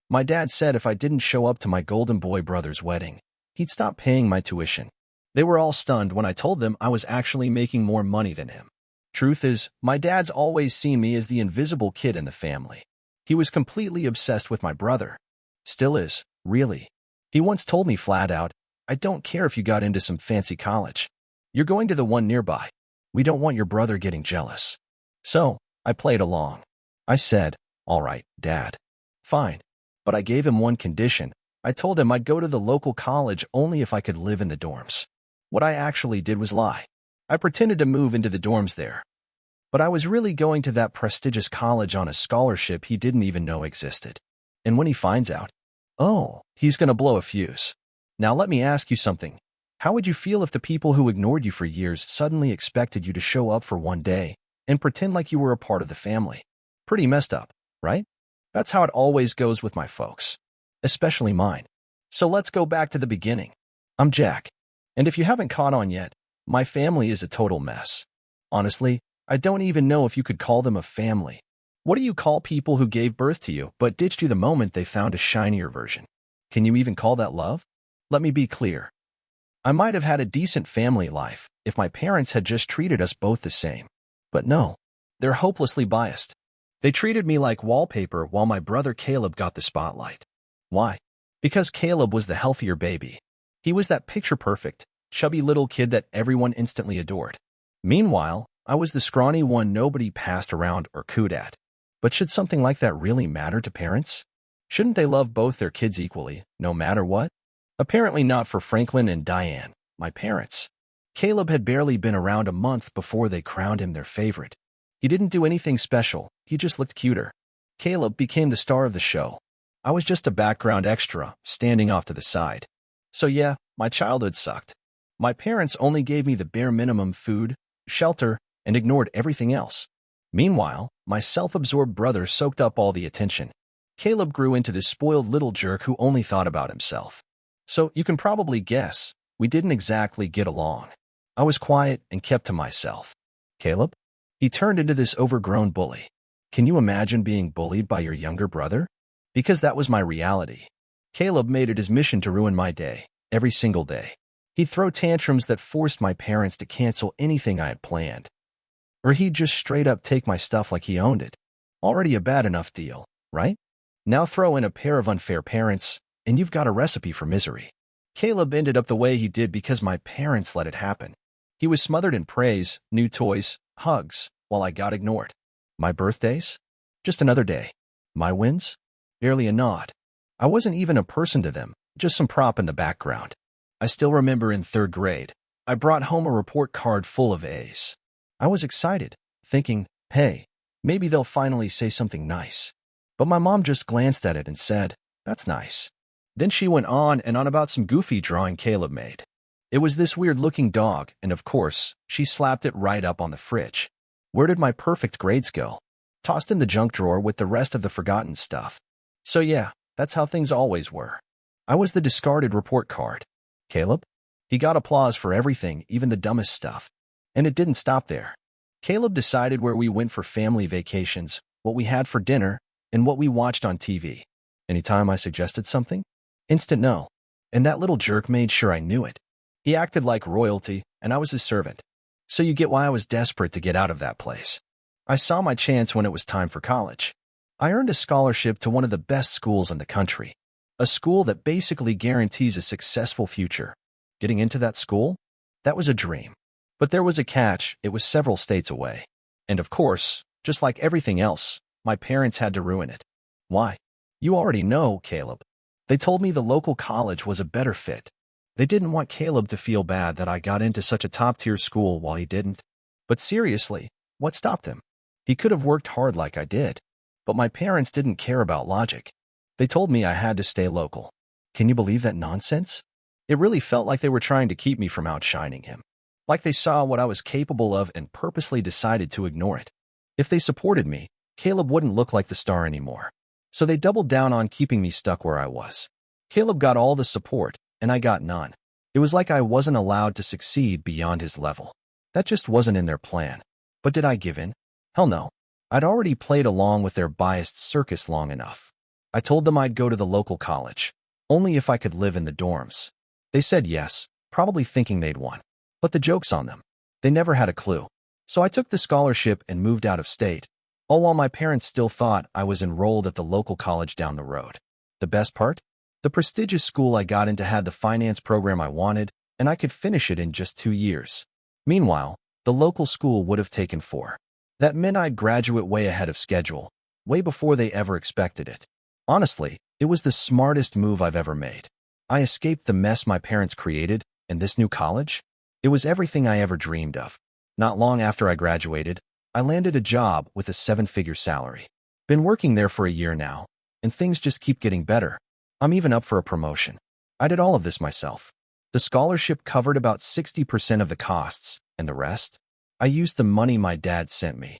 My dad said if I didn't show up to my golden boy brother's wedding, he'd stop paying my tuition. They were all stunned when I told them I was actually making more money than him. Truth is, my dad's always seen me as the invisible kid in the family. He was completely obsessed with my brother. Still is, really. He once told me flat out, I don't care if you got into some fancy college. You're going to the one nearby. We don't want your brother getting jealous. So, I played along. I said, all right, Dad. Fine. But I gave him one condition. I told him I'd go to the local college only if I could live in the dorms. What I actually did was lie. I pretended to move into the dorms there. But I was really going to that prestigious college on a scholarship he didn't even know existed. And when he finds out, oh, he's gonna blow a fuse. Now let me ask you something. How would you feel if the people who ignored you for years suddenly expected you to show up for one day and pretend like you were a part of the family? Pretty messed up, right? That's how it always goes with my folks. Especially mine. So let's go back to the beginning. I'm Jack. And if you haven't caught on yet, my family is a total mess. Honestly, I don't even know if you could call them a family. What do you call people who gave birth to you but ditched you the moment they found a shinier version? Can you even call that love? Let me be clear. I might have had a decent family life if my parents had just treated us both the same. But no, they're hopelessly biased. They treated me like wallpaper while my brother Caleb got the spotlight. Why? Because Caleb was the healthier baby. He was that picture-perfect, chubby little kid that everyone instantly adored. Meanwhile, I was the scrawny one nobody passed around or cooed at. But should something like that really matter to parents? Shouldn't they love both their kids equally, no matter what? Apparently not for Franklin and Diane, my parents. Caleb had barely been around a month before they crowned him their favorite. He didn't do anything special, he just looked cuter. Caleb became the star of the show. I was just a background extra, standing off to the side. So yeah, my childhood sucked. My parents only gave me the bare minimum food, shelter, and ignored everything else. Meanwhile, my self-absorbed brother soaked up all the attention. Caleb grew into this spoiled little jerk who only thought about himself. So you can probably guess, we didn't exactly get along. I was quiet and kept to myself. Caleb? He turned into this overgrown bully. Can you imagine being bullied by your younger brother? Because that was my reality. Caleb made it his mission to ruin my day, every single day. He'd throw tantrums that forced my parents to cancel anything I had planned. Or he'd just straight up take my stuff like he owned it. Already a bad enough deal, right? Now throw in a pair of unfair parents, and you've got a recipe for misery. Caleb ended up the way he did because my parents let it happen. He was smothered in praise, new toys, hugs, while I got ignored. My birthdays? Just another day. My wins? Barely a nod. I wasn't even a person to them, just some prop in the background. I still remember in third grade, I brought home a report card full of A's. I was excited, thinking, hey, maybe they'll finally say something nice. But my mom just glanced at it and said, that's nice. Then she went on and on about some goofy drawing Caleb made. It was this weird-looking dog, and of course, she slapped it right up on the fridge. Where did my perfect grades go? Tossed in the junk drawer with the rest of the forgotten stuff. So yeah, that's how things always were. I was the discarded report card. Caleb? He got applause for everything, even the dumbest stuff. And it didn't stop there. Caleb decided where we went for family vacations, what we had for dinner, and what we watched on TV. Anytime I suggested something? Instant no. And that little jerk made sure I knew it. He acted like royalty, and I was his servant. So you get why I was desperate to get out of that place. I saw my chance when it was time for college. I earned a scholarship to one of the best schools in the country. A school that basically guarantees a successful future. Getting into that school? That was a dream. But there was a catch, it was several states away. And of course, just like everything else, my parents had to ruin it. Why? You already know, Caleb. They told me the local college was a better fit. They didn't want Caleb to feel bad that I got into such a top-tier school while he didn't. But seriously, what stopped him? He could have worked hard like I did. But my parents didn't care about logic. They told me I had to stay local. Can you believe that nonsense? It really felt like they were trying to keep me from outshining him. Like they saw what I was capable of and purposely decided to ignore it. If they supported me, Caleb wouldn't look like the star anymore. So they doubled down on keeping me stuck where I was. Caleb got all the support, and I got none. It was like I wasn't allowed to succeed beyond his level. That just wasn't in their plan. But did I give in? Hell no. I'd already played along with their biased circus long enough. I told them I'd go to the local college, only if I could live in the dorms. They said yes, probably thinking they'd won. But the joke's on them. They never had a clue. So I took the scholarship and moved out of state, all while my parents still thought I was enrolled at the local college down the road. The best part? The prestigious school I got into had the finance program I wanted, and I could finish it in just 2 years. Meanwhile, the local school would have taken 4. That meant I'd graduate way ahead of schedule, way before they ever expected it. Honestly, it was the smartest move I've ever made. I escaped the mess my parents created, and this new college? It was everything I ever dreamed of. Not long after I graduated, I landed a job with a 7-figure salary. Been working there for a year now, and things just keep getting better. I'm even up for a promotion. I did all of this myself. The scholarship covered about 60% of the costs, and the rest? I used the money my dad sent me,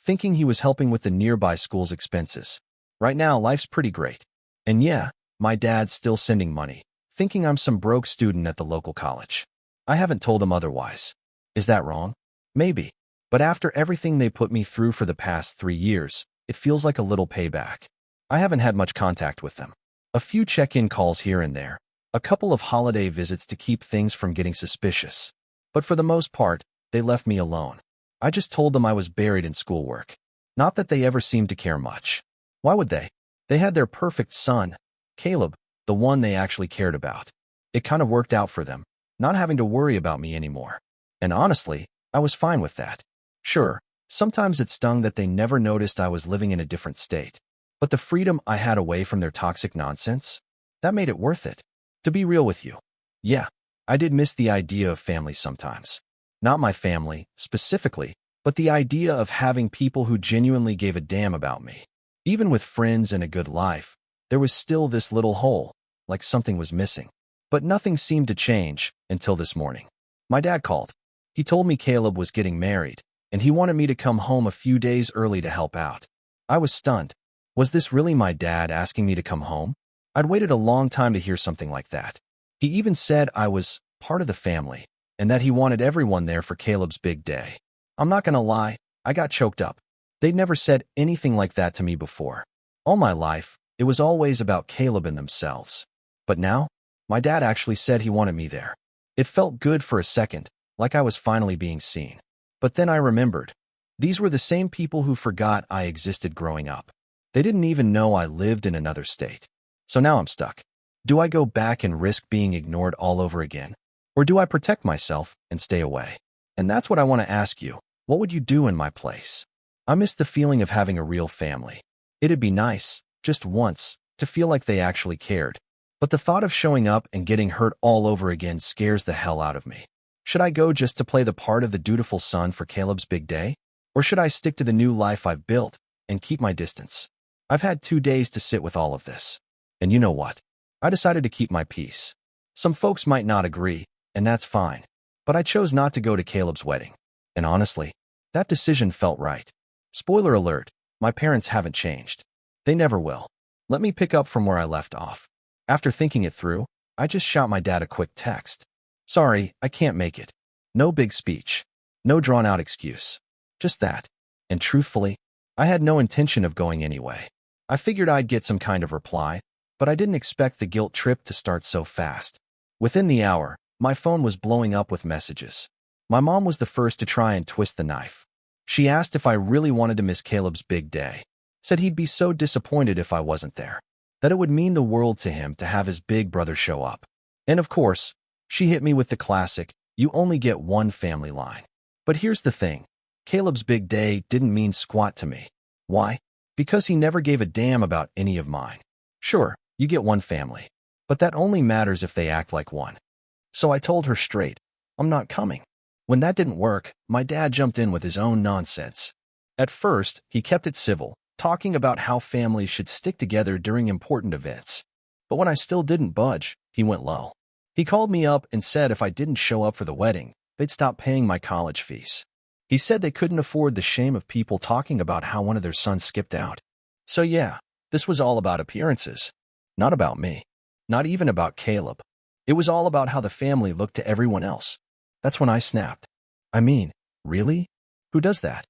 thinking he was helping with the nearby school's expenses. Right now, life's pretty great. And yeah, my dad's still sending money, thinking I'm some broke student at the local college. I haven't told him otherwise. Is that wrong? Maybe. But after everything they put me through for the past 3 years, it feels like a little payback. I haven't had much contact with them. A few check-in calls here and there, a couple of holiday visits to keep things from getting suspicious. But for the most part, they left me alone. I just told them I was buried in schoolwork. Not that they ever seemed to care much. Why would they? They had their perfect son, Caleb, the one they actually cared about. It kind of worked out for them, not having to worry about me anymore. And honestly, I was fine with that. Sure, sometimes it stung that they never noticed I was living in a different state. But the freedom I had away from their toxic nonsense, that made it worth it. To be real with you. Yeah, I did miss the idea of family sometimes. Not my family, specifically, but the idea of having people who genuinely gave a damn about me. Even with friends and a good life, there was still this little hole, like something was missing. But nothing seemed to change until this morning. My dad called. He told me Caleb was getting married, and he wanted me to come home a few days early to help out. I was stunned. Was this really my dad asking me to come home? I'd waited a long time to hear something like that. He even said I was part of the family, and that he wanted everyone there for Caleb's big day. I'm not gonna lie, I got choked up. They'd never said anything like that to me before. All my life, it was always about Caleb and themselves. But now, my dad actually said he wanted me there. It felt good for a second, like I was finally being seen. But then I remembered. These were the same people who forgot I existed growing up. They didn't even know I lived in another state. So now I'm stuck. Do I go back and risk being ignored all over again? Or do I protect myself and stay away? And that's what I want to ask you. What would you do in my place? I miss the feeling of having a real family. It'd be nice, just once, to feel like they actually cared. But the thought of showing up and getting hurt all over again scares the hell out of me. Should I go just to play the part of the dutiful son for Caleb's big day? Or should I stick to the new life I've built and keep my distance? I've had 2 days to sit with all of this. And you know what? I decided to keep my peace. Some folks might not agree, and that's fine. But I chose not to go to Caleb's wedding. And honestly, that decision felt right. Spoiler alert, my parents haven't changed. They never will. Let me pick up from where I left off. After thinking it through, I just shot my dad a quick text. Sorry, I can't make it. No big speech. No drawn-out excuse. Just that. And truthfully, I had no intention of going anyway. I figured I'd get some kind of reply, but I didn't expect the guilt trip to start so fast. Within the hour, my phone was blowing up with messages. My mom was the first to try and twist the knife. She asked if I really wanted to miss Caleb's big day. Said he'd be so disappointed if I wasn't there. That it would mean the world to him to have his big brother show up. And of course, she hit me with the classic, you only get one family line. But here's the thing. Caleb's big day didn't mean squat to me. Why? Because he never gave a damn about any of mine. Sure, you get one family. But that only matters if they act like one. So I told her straight, I'm not coming. When that didn't work, my dad jumped in with his own nonsense. At first, he kept it civil, talking about how families should stick together during important events. But when I still didn't budge, he went low. He called me up and said if I didn't show up for the wedding, they'd stop paying my college fees. He said they couldn't afford the shame of people talking about how one of their sons skipped out. So yeah, this was all about appearances. Not about me. Not even about Caleb. It was all about how the family looked to everyone else. That's when I snapped. I mean, really? Who does that?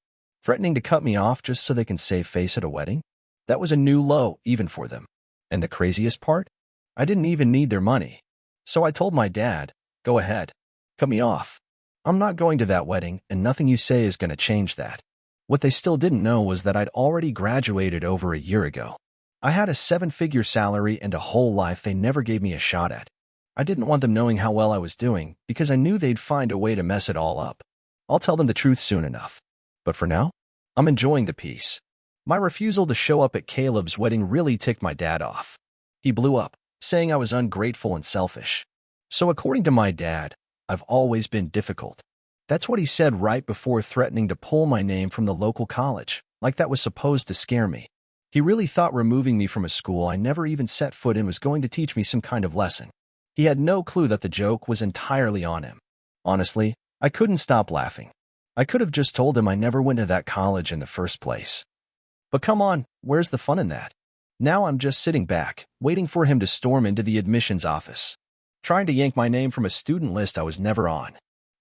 Threatening to cut me off just so they can save face at a wedding? That was a new low, even for them. And the craziest part? I didn't even need their money. So I told my dad, go ahead. Cut me off. I'm not going to that wedding, and nothing you say is going to change that. What they still didn't know was that I'd already graduated over a year ago. I had a 7-figure salary and a whole life they never gave me a shot at. I didn't want them knowing how well I was doing because I knew they'd find a way to mess it all up. I'll tell them the truth soon enough. But for now, I'm enjoying the peace. My refusal to show up at Caleb's wedding really ticked my dad off. He blew up, saying I was ungrateful and selfish. So according to my dad, I've always been difficult. That's what he said right before threatening to pull my name from the local college, like that was supposed to scare me. He really thought removing me from a school I never even set foot in was going to teach me some kind of lesson. He had no clue that the joke was entirely on him. Honestly, I couldn't stop laughing. I could have just told him I never went to that college in the first place. But come on, where's the fun in that? Now I'm just sitting back, waiting for him to storm into the admissions office, trying to yank my name from a student list I was never on.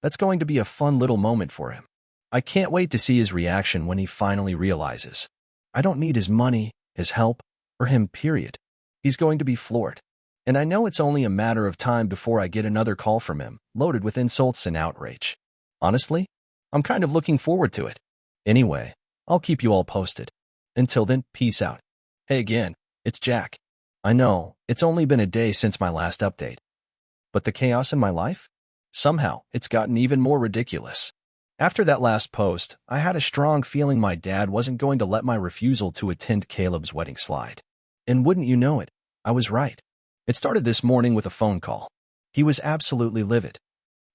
That's going to be a fun little moment for him. I can't wait to see his reaction when he finally realizes. I don't need his money, his help, or him, period. He's going to be floored. And I know it's only a matter of time before I get another call from him, loaded with insults and outrage. Honestly, I'm kind of looking forward to it. Anyway, I'll keep you all posted. Until then, peace out. Hey again, it's Jack. I know, it's only been a day since my last update. But the chaos in my life? Somehow, it's gotten even more ridiculous. After that last post, I had a strong feeling my dad wasn't going to let my refusal to attend Caleb's wedding slide. And wouldn't you know it, I was right. It started this morning with a phone call. He was absolutely livid,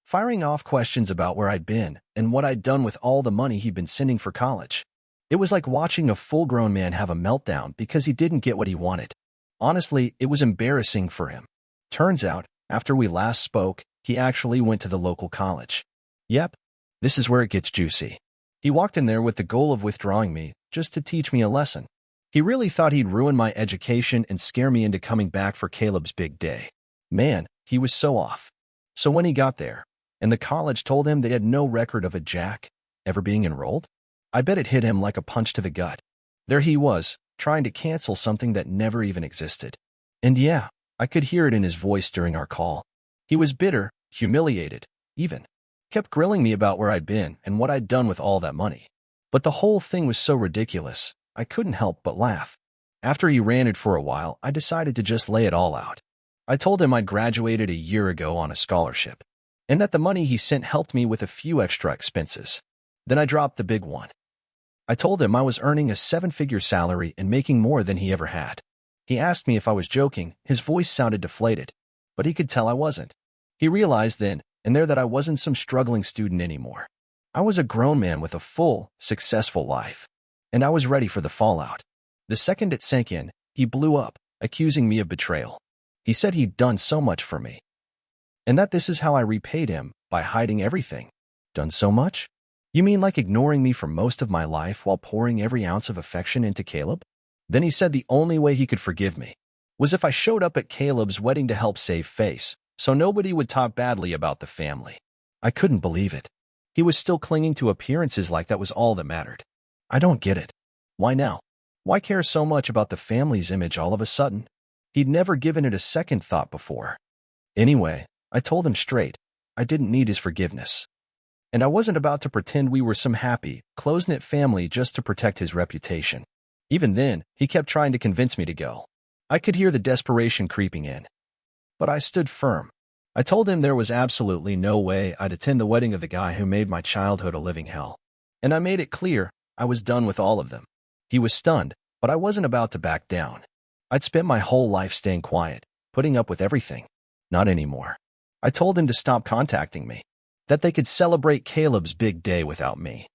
firing off questions about where I'd been and what I'd done with all the money he'd been sending for college. It was like watching a full-grown man have a meltdown because he didn't get what he wanted. Honestly, it was embarrassing for him. Turns out, after we last spoke, he actually went to the local college. Yep, this is where it gets juicy. He walked in there with the goal of withdrawing me, just to teach me a lesson. He really thought he'd ruin my education and scare me into coming back for Caleb's big day. Man, he was so off. So when he got there, and the college told him they had no record of a Jack ever being enrolled, I bet it hit him like a punch to the gut. There he was, trying to cancel something that never even existed. And yeah, I could hear it in his voice during our call. He was bitter, humiliated, even. Kept grilling me about where I'd been and what I'd done with all that money. But the whole thing was so ridiculous, I couldn't help but laugh. After he ranted for a while, I decided to just lay it all out. I told him I'd graduated a year ago on a scholarship, and that the money he sent helped me with a few extra expenses. Then I dropped the big one. I told him I was earning a 7-figure salary and making more than he ever had. He asked me if I was joking. His voice sounded deflated, but he could tell I wasn't. He realized then and there that I wasn't some struggling student anymore. I was a grown man with a full, successful life, and I was ready for the fallout. The second it sank in, he blew up, accusing me of betrayal. He said he'd done so much for me, and that this is how I repaid him, by hiding everything. Done so much? You mean like ignoring me for most of my life while pouring every ounce of affection into Caleb? Then he said the only way he could forgive me was if I showed up at Caleb's wedding to help save face, so nobody would talk badly about the family. I couldn't believe it. He was still clinging to appearances like that was all that mattered. I don't get it. Why now? Why care so much about the family's image all of a sudden? He'd never given it a second thought before. Anyway, I told him straight, I didn't need his forgiveness. And I wasn't about to pretend we were some happy, close-knit family just to protect his reputation. Even then, he kept trying to convince me to go. I could hear the desperation creeping in. But I stood firm. I told him there was absolutely no way I'd attend the wedding of the guy who made my childhood a living hell. And I made it clear I was done with all of them. He was stunned, but I wasn't about to back down. I'd spent my whole life staying quiet, putting up with everything. Not anymore. I told him to stop contacting me, that they could celebrate Caleb's big day without me,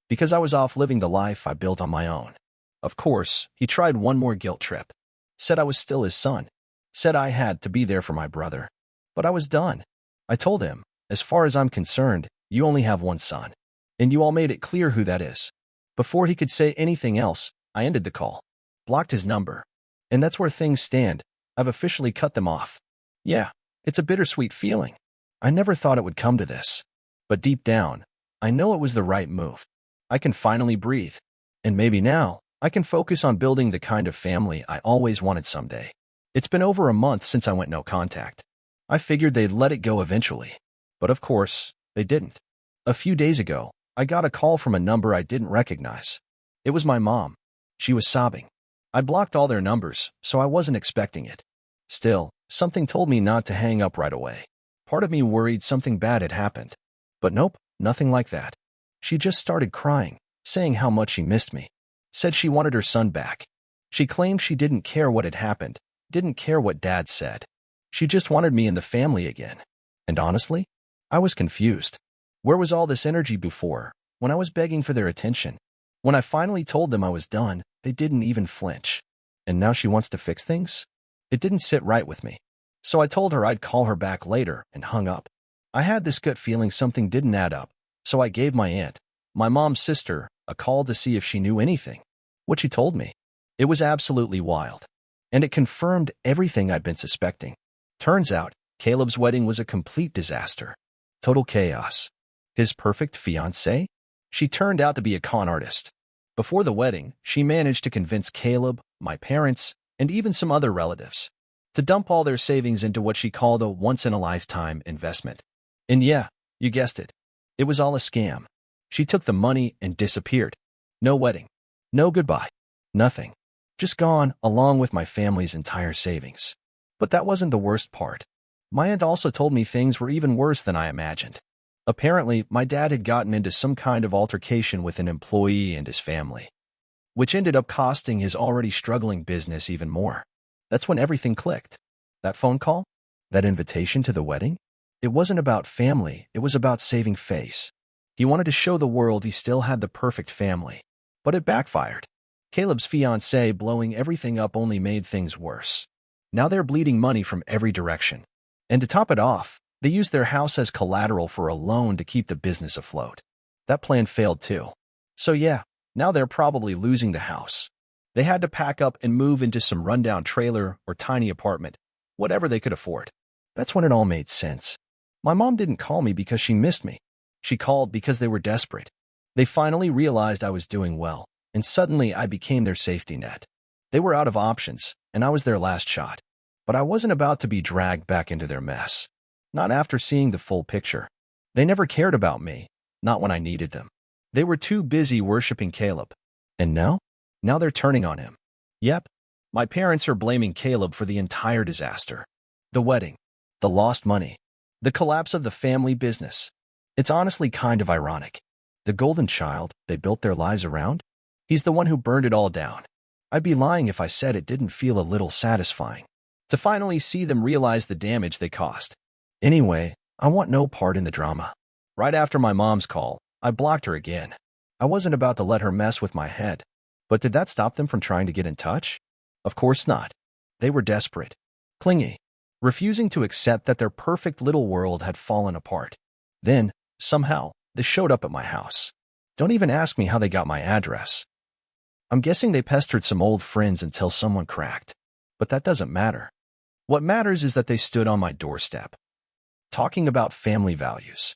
because I was off living the life I built on my own. Of course, he tried one more guilt trip, said I was still his son, said I had to be there for my brother. But I was done. I told him, as far as I'm concerned, you only have one son, and you all made it clear who that is. Before he could say anything else, I ended the call, blocked his number, and that's where things stand. I've officially cut them off. Yeah, it's a bittersweet feeling. I never thought it would come to this. But deep down, I know it was the right move. I can finally breathe. And maybe now, I can focus on building the kind of family I always wanted someday. It's been over a month since I went no contact. I figured they'd let it go eventually. But of course, they didn't. A few days ago, I got a call from a number I didn't recognize. It was my mom. She was sobbing. I blocked all their numbers, so I wasn't expecting it. Still, something told me not to hang up right away. Part of me worried something bad had happened. But nope, nothing like that. She just started crying, saying how much she missed me. Said she wanted her son back. She claimed she didn't care what had happened, didn't care what Dad said. She just wanted me in the family again. And honestly, I was confused. Where was all this energy before, when I was begging for their attention? When I finally told them I was done, they didn't even flinch. And now she wants to fix things? It didn't sit right with me. So I told her I'd call her back later and hung up. I had this gut feeling something didn't add up, so I gave my aunt, my mom's sister, a call to see if she knew anything. What she told me. It was absolutely wild. And it confirmed everything I'd been suspecting. Turns out, Caleb's wedding was a complete disaster. Total chaos. His perfect fiancée? She turned out to be a con artist. Before the wedding, she managed to convince Caleb, my parents, and even some other relatives to dump all their savings into what she called a once-in-a-lifetime investment. And yeah, you guessed it. It was all a scam. She took the money and disappeared. No wedding. No goodbye. Nothing. Just gone, along with my family's entire savings. But that wasn't the worst part. My aunt also told me things were even worse than I imagined. Apparently, my dad had gotten into some kind of altercation with an employee and his family, which ended up costing his already struggling business even more. That's when everything clicked. That phone call? That invitation to the wedding? It wasn't about family, it was about saving face. He wanted to show the world he still had the perfect family. But it backfired. Caleb's fiancée blowing everything up only made things worse. Now they're bleeding money from every direction. And to top it off, they used their house as collateral for a loan to keep the business afloat. That plan failed too. So yeah, now they're probably losing the house. They had to pack up and move into some rundown trailer or tiny apartment, whatever they could afford. That's when it all made sense. My mom didn't call me because she missed me. She called because they were desperate. They finally realized I was doing well, and suddenly I became their safety net. They were out of options, and I was their last shot. But I wasn't about to be dragged back into their mess. Not after seeing the full picture. They never cared about me, not when I needed them. They were too busy worshiping Caleb. And now? Now they're turning on him. Yep, my parents are blaming Caleb for the entire disaster. The wedding, the lost money, the collapse of the family business. It's honestly kind of ironic. The golden child they built their lives around? He's the one who burned it all down. I'd be lying if I said it didn't feel a little satisfying to finally see them realize the damage they caused. Anyway, I want no part in the drama. Right after my mom's call, I blocked her again. I wasn't about to let her mess with my head. But did that stop them from trying to get in touch? Of course not. They were desperate, clingy, refusing to accept that their perfect little world had fallen apart. Then, somehow, they showed up at my house. Don't even ask me how they got my address. I'm guessing they pestered some old friends until someone cracked. But that doesn't matter. What matters is that they stood on my doorstep, talking about family values,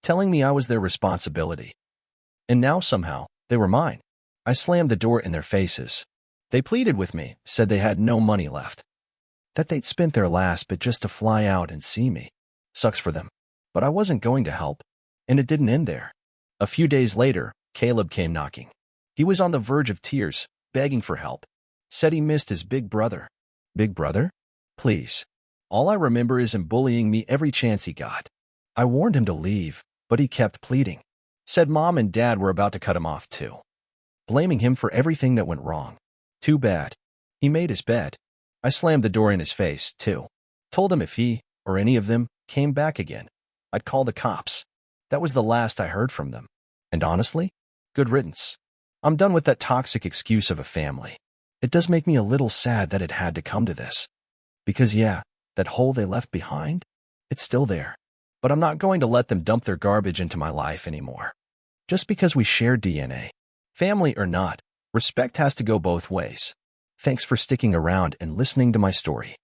telling me I was their responsibility. And now somehow, they were mine. I slammed the door in their faces. They pleaded with me, said they had no money left, that they'd spent their last bit just to fly out and see me. Sucks for them. But I wasn't going to help. And it didn't end there. A few days later, Caleb came knocking. He was on the verge of tears, begging for help. Said he missed his big brother. Big brother? Please. All I remember is him bullying me every chance he got. I warned him to leave, but he kept pleading. Said Mom and Dad were about to cut him off too, blaming him for everything that went wrong. Too bad. He made his bed. I slammed the door in his face, too. Told him if he, or any of them, came back again, I'd call the cops. That was the last I heard from them. And honestly, good riddance. I'm done with that toxic excuse of a family. It does make me a little sad that it had to come to this. Because yeah, that hole they left behind, it's still there. But I'm not going to let them dump their garbage into my life anymore. Just because we share DNA. Family or not, respect has to go both ways. Thanks for sticking around and listening to my story.